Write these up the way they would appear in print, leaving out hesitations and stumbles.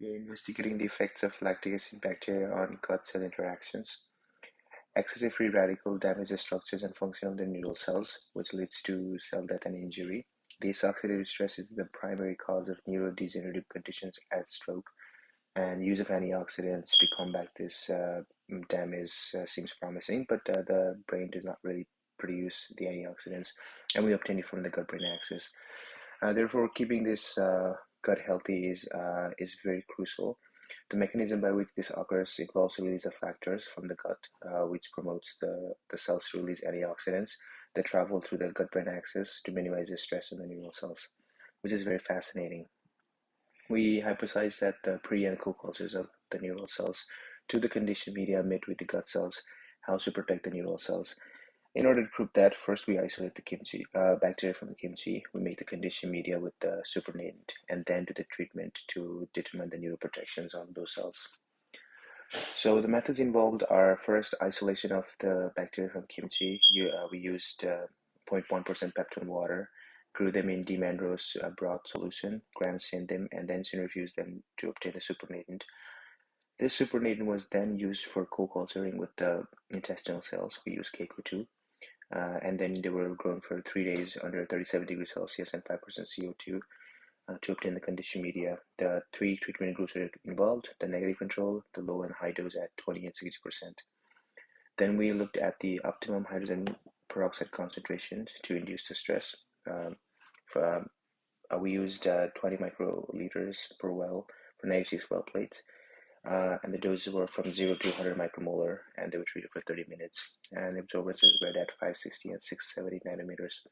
We are investigating the effects of lactic acid bacteria on gut-cell interactions. Excessive free radical damages structures and function of the neural cells, which leads to cell death and injury. This oxidative stress is the primary cause of neurodegenerative conditions as stroke, and use of antioxidants to combat this damage seems promising, but the brain does not really produce the antioxidants, and we obtain it from the gut-brain axis. Therefore, keeping this gut healthy is very crucial. The mechanism by which this occurs involves the release of factors from the gut, which promotes the cells to release antioxidants that travel through the gut-brain axis to minimize the stress in the neural cells, which is very fascinating. We hypothesize that the pre and co-cultures of the neural cells to the conditioned media made with the gut cells helps to protect the neural cells. In order to prove that, first we isolate the kimchi bacteria from the kimchi. We make the conditioned media with the supernatant, and then do the treatment to determine the neuroprotections on those cells. So the methods involved are first isolation of the bacteria from kimchi. We used 0.1% peptone water, grew them in demandrose broth solution, gram-stained them, and then centrifuged them to obtain a supernatant. This supernatant was then used for co-culturing with the intestinal cells. We used KQ2, and then they were grown for 3 days under 37 degrees Celsius and 5% CO2 to obtain the conditioned media. The three treatment groups were involved: the negative control, the low and high dose at 20 and 60%. Then we looked at the optimum hydrogen peroxide concentrations to induce the stress. Um, for, we used 20 microliters per well for 96 well plates, and the doses were from 0 to 100 micromolar, and they were treated for 30 minutes. And the absorbance was read at 560 and 670 nanometers.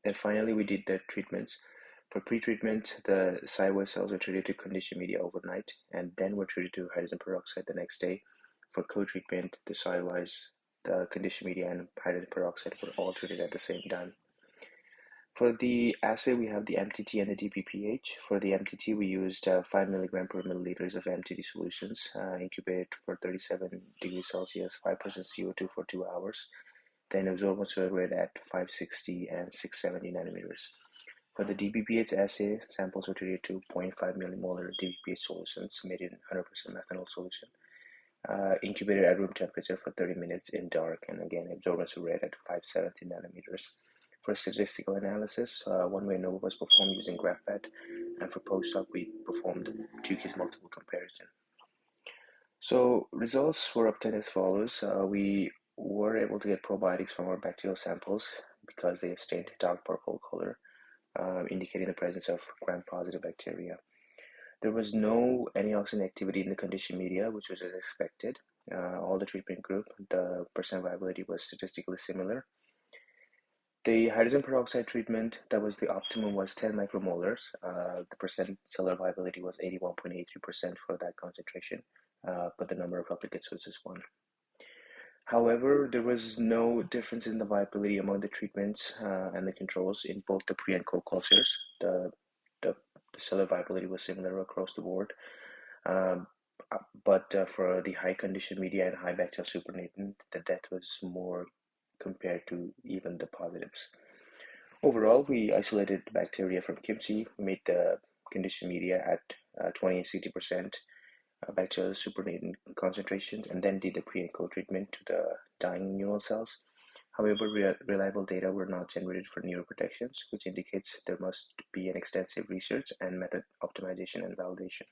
Then finally, we did the treatments. For pre-treatment, the sideways cells were treated to conditioned media overnight, and then were treated to hydrogen peroxide the next day. For co-treatment, the sidewise, the conditioned media, and hydrogen peroxide were all treated at the same time. For the assay, we have the MTT and the DBPH. For the MTT, we used 5 milligram per milliliters of MTT solutions, incubated for 37 degrees Celsius, 5% CO2 for 2 hours. Then absorbance were read at 560 and 670 nanometers. For the DBPH assay, samples were treated to 0.5 millimolar DBPH solutions made in 100% methanol solution, incubated at room temperature for 30 minutes in dark, and again, absorbance were read at 570 nanometers. For statistical analysis, one-way ANOVA was performed using GraphPad, and for post-hoc, we performed two-case multiple comparison. So results were obtained as follows. We were able to get probiotics from our bacterial samples because they stained dark purple color, indicating the presence of gram-positive bacteria. There was no antioxidant activity in the conditioned media, which was as expected. All the treatment group, the percent viability was statistically similar. The hydrogen peroxide treatment, that was the optimum, was 10 micromolars. The percent cellular viability was 81.83% for that concentration, but the number of replicates was just one. However, there was no difference in the viability among the treatments and the controls in both the pre and co-cultures. The cellular viability was similar across the board, um, but for the high conditioned media and high bacterial supernatant, the death was more compared to even the positives. Overall, we isolated bacteria from kimchi, made the conditioned media at 20 and 60% bacterial supernatant concentrations, and then did the pre and co-treatment to the dying neural cells. However, reliable data were not generated for neuroprotections, which indicates there must be an extensive research and method optimization and validation.